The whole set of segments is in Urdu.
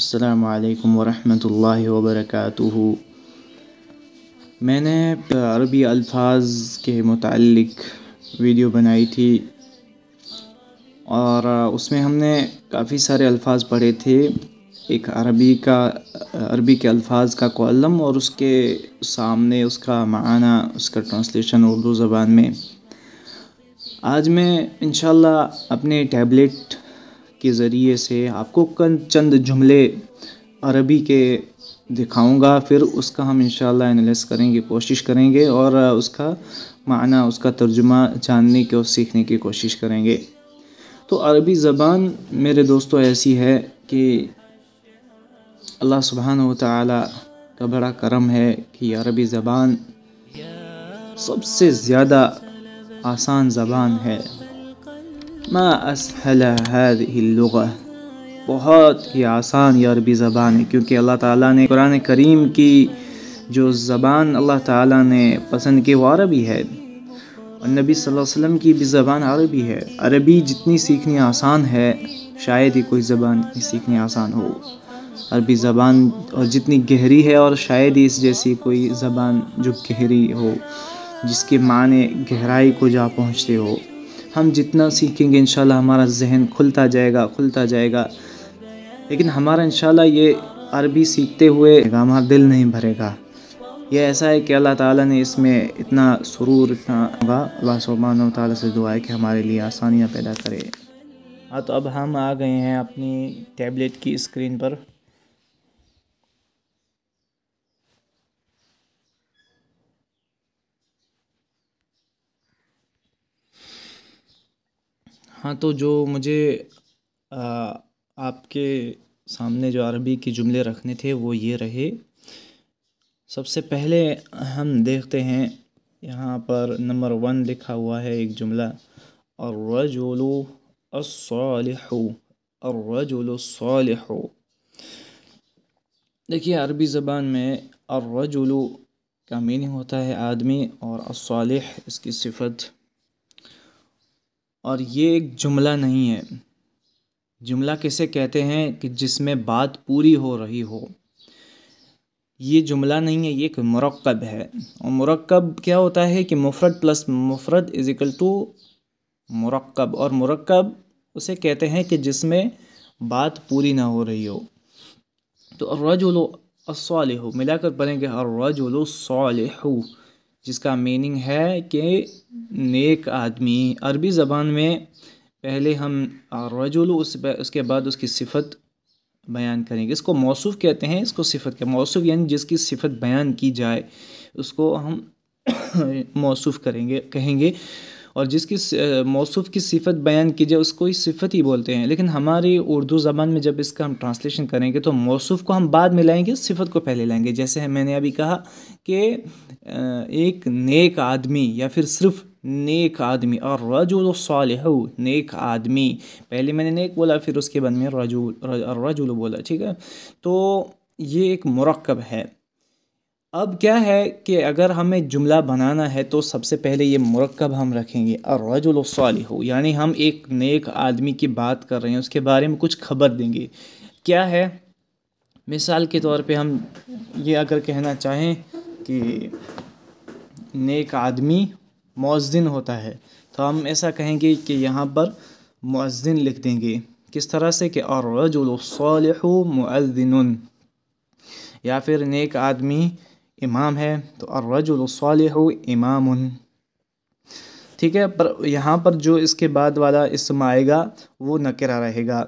السلام علیکم ورحمۃ اللہ وبرکاتہ۔ میں نے عربی الفاظ کے متعلق ویڈیو بنائی تھی اور اس میں ہم نے کافی سارے الفاظ پڑھے تھے۔ ایک عربی کے الفاظ کا کالم اور اس کے سامنے اس کا معنی، اس کا ٹرانسلیشن اردو زبان میں۔ آج میں انشاءاللہ اپنے ٹیبلٹ کے ذریعے سے آپ کو چند جملے عربی کے دکھاؤں گا، پھر اس کا ہم انشاءاللہ انالائز کریں گے، کوشش کریں گے اور اس کا معنی، اس کا ترجمہ جاننے کی اور سیکھنے کی کوشش کریں گے۔ تو عربی زبان میرے دوستو ایسی ہے کہ اللہ سبحانہ و تعالی کا بڑا کرم ہے کہ یہ عربی زبان سب سے زیادہ آسان زبان ہے۔ ما اسهل هذه اللغة، بہت ہی آسان یہ عربی زبان ہے، کیونکہ اللہ تعالیٰ نے قرآن کریم کی جو زبان اللہ تعالیٰ نے پسند کی وہ عربی ہے، اور نبی صلی اللہ علیہ وسلم کی بھی زبان عربی ہے۔ عربی جتنی سیکھنی آسان ہے شاید ہی کوئی زبان اتنی سیکھنی آسان ہو۔ عربی زبان اور جتنی گہری ہے، اور شاید ہی اس جیسی کوئی زبان جو گہری ہو، جس کے معنی گہرائی کو جا پہنچتے ہو۔ ہم جتنا سیکھیں گے انشاءاللہ ہمارا ذہن کھلتا جائے گا، لیکن ہمارا انشاءاللہ یہ عربی سیکھتے ہوئے ہمارا دل نہیں بھرے گا۔ یہ ایسا ہے کہ اللہ تعالیٰ نے اس میں اتنا سرور، اتنا ہوگا۔ اللہ سبحانہ و تعالیٰ سے دعا ہے کہ ہمارے لیے آسانیاں پیدا کرے۔ تو اب ہم آ گئے ہیں اپنی ٹیبلٹ کی اسکرین پر۔ تو جو مجھے آپ کے سامنے جو عربی کے جملے رکھنے تھے وہ یہ رہے۔ سب سے پہلے ہم دیکھتے ہیں، یہاں پر نمبر 1 لکھا ہوا ہے ایک جملہ، الرجل الصالح، الرجل الصالح۔ دیکھیے عربی زبان میں الرجل کا میننگ ہوتا ہے آدمی، اور الصالح اس کی صفت، اور یہ ایک جملہ نہیں ہے۔ جملہ کسے کہتے ہیں کہ جس میں بات پوری ہو رہی ہو۔ یہ جملہ نہیں ہے، یہ ایک مرکب ہے۔ اور مرکب کیا ہوتا ہے کہ مفرد پلس مفرد از اکول ٹو مرکب، اور مرکب اسے کہتے ہیں کہ جس میں بات پوری نہ ہو رہی ہو۔ تو الرجل الصالح ملا کر پڑھیں گے الرجل الصالح، جس کا میننگ ہے کہ نیک آدمی۔ عربی زبان میں پہلے ہم الرجل، اس کے بعد اس کی صفت بیان کریں گے۔ اس کو موصوف کہتے ہیں، اس کو صفت کے موصوف یعنی جس کی صفت بیان کی جائے اس کو ہم موصوف کہیں گے، اور جس کی موصوف کی صفت بیان کی جائے اس کو ہی صفت ہی بولتے ہیں۔ لیکن ہماری اردو زبان میں جب اس کا ہم ٹرانسلیشن کریں گے تو موصوف کو ہم بعد میں لائیں گے، صفت کو پہلے لائیں گے۔ جیسے میں نے ابھی کہا کہ ایک نیک آدمی، یا پھر صرف نیک آدمی، اور الرجل الصالح، نیک آدمی، پہلے میں نے نیک بولا پھر اس کے بعد میں الرجل بولا، ٹھیک ہے۔ تو یہ ایک مرکب ہے۔ اب کیا ہے کہ اگر ہمیں جملہ بنانا ہے تو سب سے پہلے یہ مرکب ہم رکھیں گے الرجل الصالح، یعنی ہم ایک نیک آدمی کی بات کر رہے ہیں، اس کے بارے میں کچھ خبر دیں گے۔ کیا ہے؟ مثال کے طور پہ ہم یہ اگر کہنا چاہیں کہ نیک آدمی مؤذن ہوتا ہے تو ہم ایسا کہیں گے کہ یہاں پر مؤذن لکھ دیں گے۔ کس طرح سے کہ الرجل الصالح مؤذن، یا پھر نیک آدمی امام ہے تو الرجل الصالح امام، ٹھیک ہے۔ پر یہاں پر جو اس کے بعد والا اسم آئے گا وہ نکرہ رہے گا۔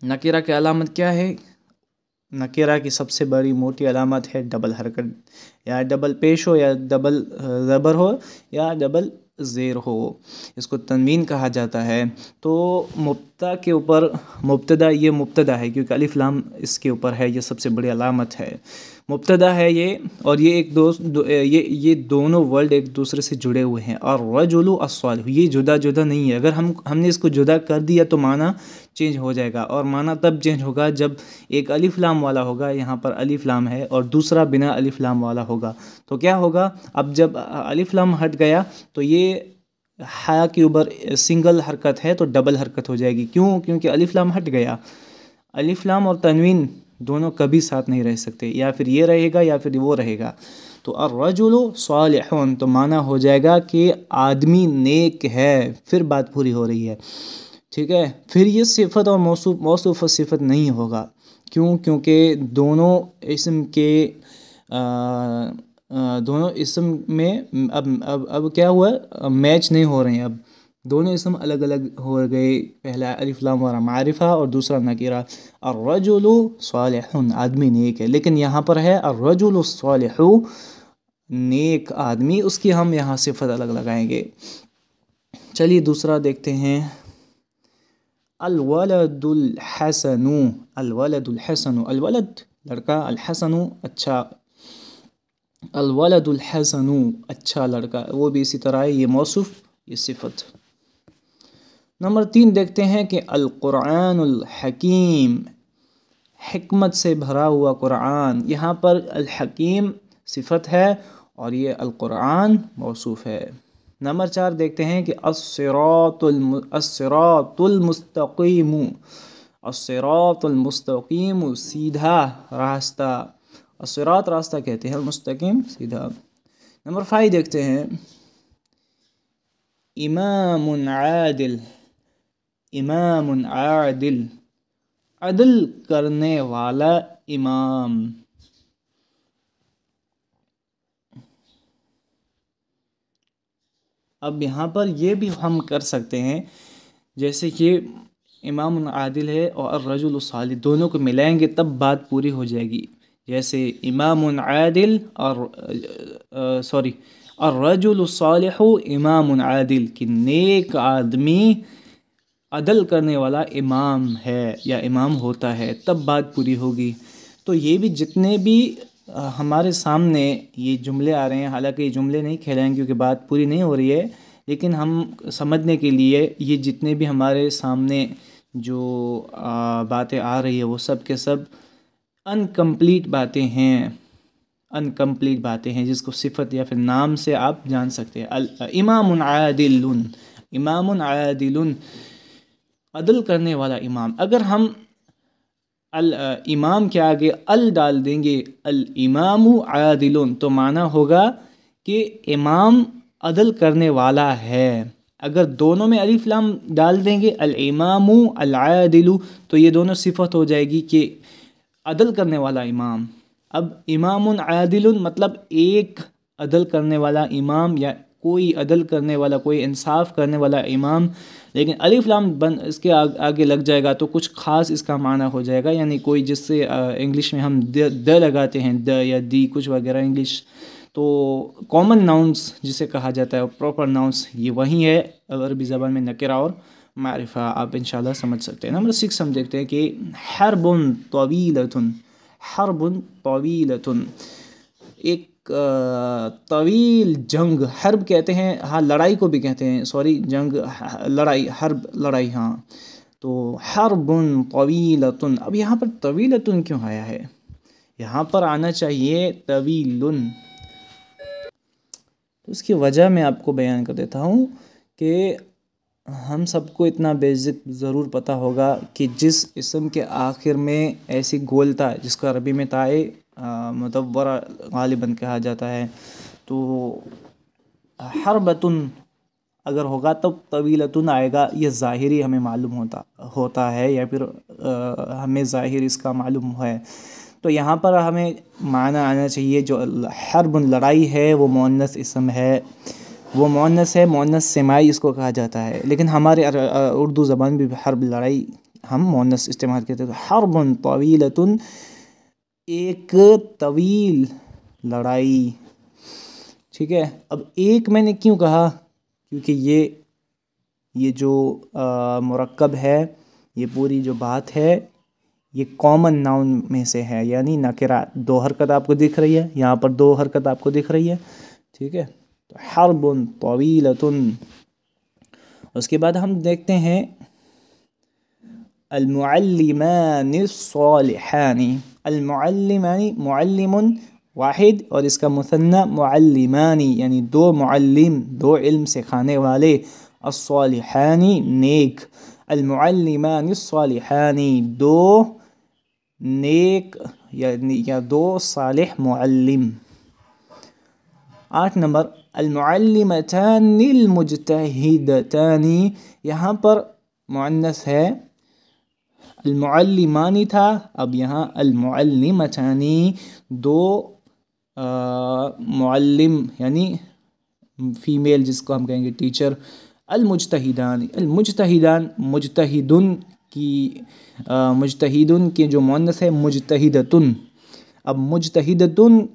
نکرہ کی علامت کیا ہے؟ نکرہ کی سب سے بڑی موٹی علامت ہے ڈبل حرکت، یا ڈبل پیش ہو، یا ڈبل زبر ہو، یا ڈبل زیر ہو، اس کو تنوین کہا جاتا ہے۔ تو مبتدا کے اوپر، یہ مبتدا ہے کیونکہ الف لام اس کے اوپر ہے، یہ سب سے بڑی علامت ہے، مبتدا ہے یہ، اور یہ دونوں ورڈ ایک دوسرے سے جڑے ہوئے ہیں۔ اور الرجل الصالح یہ جدا جدا نہیں ہے، اگر ہم نے اس کو جدا کر دیا تو معنی چینج ہو جائے گا، اور معنی تب چینج ہوگا جب ایک الف لام والا ہوگا، یہاں پر الف لام ہے، اور دوسرا بنا الف لام والا ہوگا تو کیا ہوگا؟ اب جب الف لام ہٹ گیا تو یہ ہا کے اوپر سنگل حرکت ہے تو ڈبل حرکت ہو جائے گی۔ کیوں؟ کیونکہ الف لام ہٹ گیا۔ الف لام اور تنوین دونوں کبھی ساتھ نہیں رہ سکتے، یا پھر یہ رہے گا یا پھر وہ رہے گا. تو الرجل صالح تو معنی ہو جائے گا کہ آدمی نیک ہے، پھر بات پوری ہو رہی ہے. ٹھیک ہے، پھر یہ صفت اور موصوف و صفت نہیں ہوگا. کیونکہ دونوں اسم کے دونوں اسم میں اب کیا ہوا، میچ نہیں ہو رہے ہیں. اب دونوں اسم الگ الگ ہو گئے، پہلا الف لام والا معرفہ اور دوسرا نکرہ. الرجل صالح آدمی نیک ہے، لیکن یہاں پر ہے الرجل الصالح نیک آدمی، اس کی ہم یہاں صفت الگ لگائیں گے. چلیے دوسرا دیکھتے ہیں. الولد الحسن، الولد الحسن، الولد لڑکا، الحسن اچھا، الولد الحسن اچھا لڑکا، وہ بھی اسی طرح ہے، یہ موصوف یہ صفت. نمبر 3 دیکھتے ہیں کہ القرآن الحکیم، حکمت سے بھرا ہوا قرآن. یہاں پر الحکیم صفت ہے اور یہ القرآن موصوف ہے. نمبر 4 دیکھتے ہیں کہ الصراط المستقیم، الصراط المستقیم سیدھا راستہ، الصراط راستہ کہتے ہیں، المستقیم سیدھا. نمبر 5 دیکھتے ہیں امام عادل، امام عادل عدل کرنے والا امام. اب یہاں پر یہ بھی ہم کر سکتے ہیں، جیسے کہ امام عادل ہے اور الرجل الصالح دونوں کو ملائیں گے تب بات پوری ہو جائے گی. جیسے امام عادل اور الرجل الصالح امام عادل، کہ نیک آدمی عدل کرنے والا امام ہے یا امام ہوتا ہے، تب بات پوری ہوگی. تو یہ بھی جتنے بھی ہمارے سامنے یہ جملے آ رہے ہیں، حالانکہ یہ جملے نہیں کھیلائیں کیونکہ بات پوری نہیں ہو رہی ہے، لیکن ہم سمجھنے کے لیے یہ جتنے بھی ہمارے سامنے جو باتیں آ رہی ہے وہ سب کے سب انکمپلیٹ باتیں ہیں، انکمپلیٹ باتیں ہیں جس کو صفت یا پھر نام سے آپ جان سکتے ہیں. امام عادل، امام عادل عدل کرنے والا امام. اگر ہم الامام کے آگے ال ڈال دیں گے، الامام عادل، تو معنی ہوگا کہ امام عدل کرنے والا ہے. اگر دونوں میں الف لام ڈال دیں گے، الامام العادل، تو یہ دونوں صفت ہو جائے گی کہ عدل کرنے والا امام. اب امام عادل مطلب ایک عدل کرنے والا امام، یا کوئی عدل کرنے والا، کوئی انصاف کرنے والا امام. لیکن الف لام اس کے آگے لگ جائے گا تو کچھ خاص اس کا معنی ہو جائے گا، یعنی کوئی جس سے انگلش میں ہم د لگاتے ہیں، د یا دی کچھ وغیرہ انگلش، تو کامن ناؤنس جسے کہا جاتا ہے، پراپر ناؤنس یہ وہی ہے عربی زبان میں نکرہ اور معرفہ. آپ انشاءاللہ سمجھ سکتے ہیں. نمبر 6 ہم دیکھتے ہیں کہ حرب طویلۃ، حرب طویلۃ ایک طویل جنگ. حرب کہتے ہیں، ہاں لڑائی کو بھی کہتے ہیں، سوری جنگ لڑائی، حرب لڑائی، ہاں. تو حرب طویلۃ، اب یہاں پر طویلۃ کیوں آیا ہے؟ یہاں پر آنا چاہیے طویل. اس کی وجہ میں آپ کو بیان کر دیتا ہوں کہ ہم سب کو اتنا بیسک ضرور پتہ ہوگا کہ جس اسم کے آخر میں ایسی گولتا ہے جس کو عربی میں تائے مدورہ غالباً کہا جاتا ہے، تو حربتن اگر ہوگا تب طویلتن آئے گا. یہ ظاہری ہمیں معلوم ہوتا ہے، یا پھر ہمیں ظاہر اس کا معلوم ہے. تو یہاں پر ہمیں معنی آنا چاہیے جو حرب لڑائی ہے وہ مؤنث اسم ہے، وہ مؤنث ہے، مؤنث سماعی اس کو کہا جاتا ہے. لیکن ہمارے اردو زبان میں بھی حرب لڑائی ہم مؤنث استعمال کرتے ہیں. حرب طویلۃ ایک طویل لڑائی. ٹھیک ہے، اب ایک میں نے کیوں کہا؟ کیونکہ یہ جو مرکب ہے، یہ پوری جو بات ہے یہ کامن ناؤن میں سے ہے، یعنی نکرہ. 2 حرکت آپ کو دکھ رہی ہے، یہاں پر 2 حرکت آپ کو دکھ رہی ہے. ٹھیک ہے، تو حرب طویلۃ. اس کے بعد ہم دیکھتے ہیں المعلمان الصالحان. المعلمان، معلم واحد اور اس کا مثنی معلمان، یعنی 2 معلم، 2 علم سکھانے والے. الصالحان نیک، المعلمان الصالحان 2 نیک یا 2 صالح معلم۔ 8 نمبر المعلمتان المجتہدتان، یہاں پر مؤنث ہے، المعلمانی تھا، اب یہاں المعلمتانی، 2 معلم یعنی فیمیل جس کو ہم کہیں گے ٹیچر، المجتہدان مجتہدن کی جو مؤنث ہے مجتہدتن، اب مجتہدتن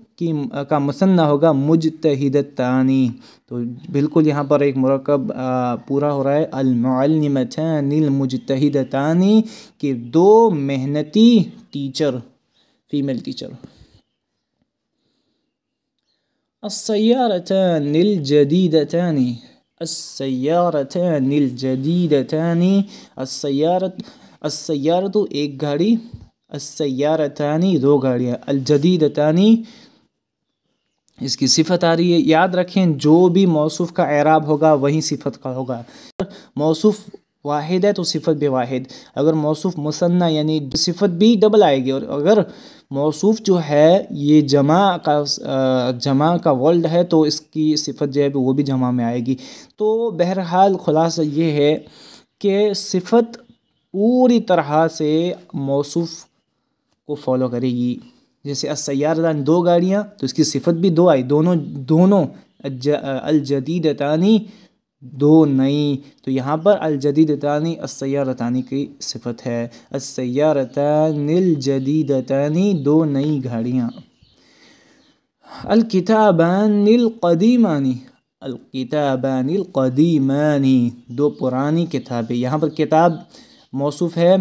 کا مثنیٰ ہوگا مجتہدتانی، تو بالکل یہاں پر ایک مرکب پورا ہو رہا ہے، المعلمتان المجتہدتان کہ 2 محنتی ٹیچر، فیمیل ٹیچر۔ السیارتان الجدیدتان، السیارت ایک گاڑی، السیارتان 2 گاڑیاں، الجدیدتان اس کی صفت آ رہی ہے۔ یاد رکھیں جو بھی موصوف کا اعراب ہوگا وہی صفت کا ہوگا، موصوف واحد ہے تو صفت بھی واحد، اگر موصوف مثنیٰ یعنی صفت بھی ڈبل آئے گی، اور اگر موصوف جو ہے یہ جمع کا ورڈ ہے تو اس کی صفت جو ہے وہ بھی جمع میں آئے گی۔ تو بہرحال خلاصہ یہ ہے کہ صفت پوری طرح سے موصوف کو فالو کرے گی، جیسے السیارتان 2 گاڑیاں تو اس کی صفت بھی 2 آئی، دونوں الجدیدتانی 2 نئی، تو یہاں پر الجدیدتانی السیارتانی کی صفت ہے، السیارتان الجدیدتان 2 نئی گاڑیاں۔ الکتابان القدیمان 2 پرانی کتابیں، یہاں پر کتاب موصوف ہے،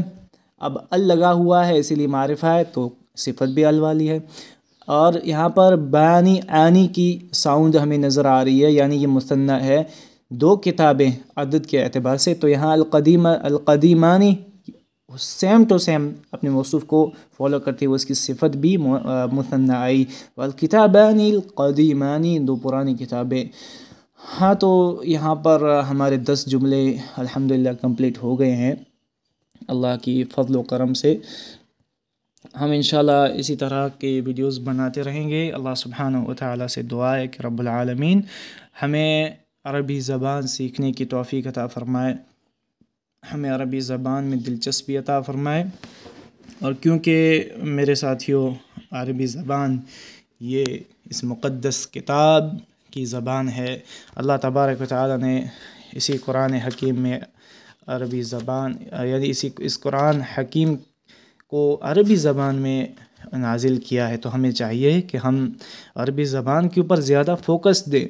اب ال لگا ہوا ہے اسی لیے معرفہ ہے تو صفت بھی ال والی ہے، اور یہاں پر بانی آنی کی ساؤنڈ ہمیں نظر آ رہی ہے، یعنی یہ مثنیٰ ہے، 2 کتابیں عدد کے اعتبار سے، تو یہاں القدیمانی سیم ٹو سیم اپنے موصوف کو فالو کرتے ہوئے اس کی صفت بھی مثنیٰ آئی، والکتابان القدیمان 2 پرانی کتابیں۔ ہاں تو یہاں پر ہمارے 10 جملے الحمدللہ کمپلیٹ ہو گئے ہیں اللہ کی فضل و کرم سے۔ ہم انشاءاللہ اسی طرح کے ویڈیوز بناتے رہیں گے۔ اللہ سبحانہ و تعالیٰ سے دعا ہے کہ رب العالمین ہمیں عربی زبان سیکھنے کی توفیق عطا فرمائے، ہمیں عربی زبان میں دلچسپی عطا فرمائے، اور کیونکہ میرے ساتھیوں عربی زبان یہ اس مقدس کتاب کی زبان ہے، اللہ تبارک و تعالیٰ نے اسی قرآن حکیم میں عربی زبان یعنی اس قرآن حکیم کو عربی زبان میں نازل کیا ہے، تو ہمیں چاہیے کہ ہم عربی زبان کے اوپر زیادہ فوکس دیں،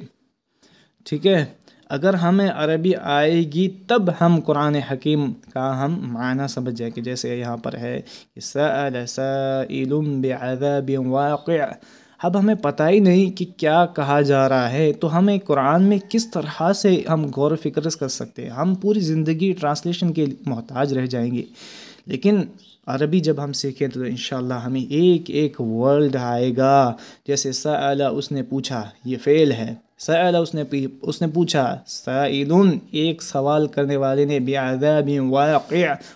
ٹھیک ہے؟ اگر ہمیں عربی آئے گی تب ہم قرآن حکیم کا ہم معنی سمجھ جائیں گے، جیسے یہاں پر ہے سأل سائل بعذاب واقع، اب ہمیں پتہ ہی نہیں کہ کیا کہا جا رہا ہے، تو ہمیں قرآن میں کس طرح سے ہم غور و فکر کر سکتے ہیں، ہم پوری زندگی ٹرانسلیشن کے محتاج رہ جائیں گے، لیکن عربی جب ہم سیکھیں تو انشاءاللہ ہمیں ایک ورڈ آئے گا، جیسے سأل اس نے پوچھا، یہ فعل ہے، سأل اس نے پوچھا، سائل ایک سوال کرنے والے نے، بعذاب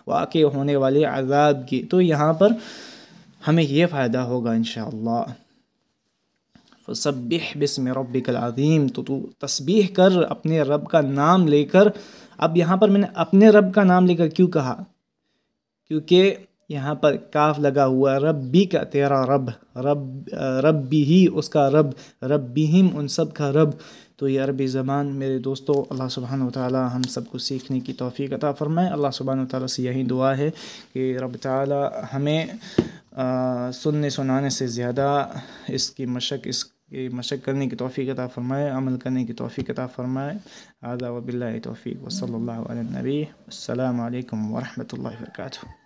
واقع ہونے والے عذاب کی، تو یہاں پر ہمیں یہ فائدہ ہوگا انشاءاللہ۔ فسبح باسم ربک العظیم، تو تسبیح کر اپنے رب کا نام لے کر۔ اب یہاں پر میں نے اپنے رب کا نام لے کر کیوں کہا؟ کیونکہ یہاں پر کاف لگا ہوا ہے، ربی کا تیرا رب، ربی ہی اس کا رب، ربیہم ان سب کا رب، تو یہ عربی زبان میرے دوستو اللہ سبحانہ و تعالی ہم سب کو سیکھنے کی توفیق عطا فرمائے۔ اللہ سبحانہ و تعالی سے یہی دعا ہے کہ رب تعالی ہمیں سننے سنانے سے زیادہ اس کی مشق کرنے کی توفیق عطا فرمائے، عمل کرنے کی توفیق عطا فرمائے۔ هذا وباللہ توفیق وصلی اللہ علی النبی، السلام علیکم ورحمۃ اللہ وبرکاتہ۔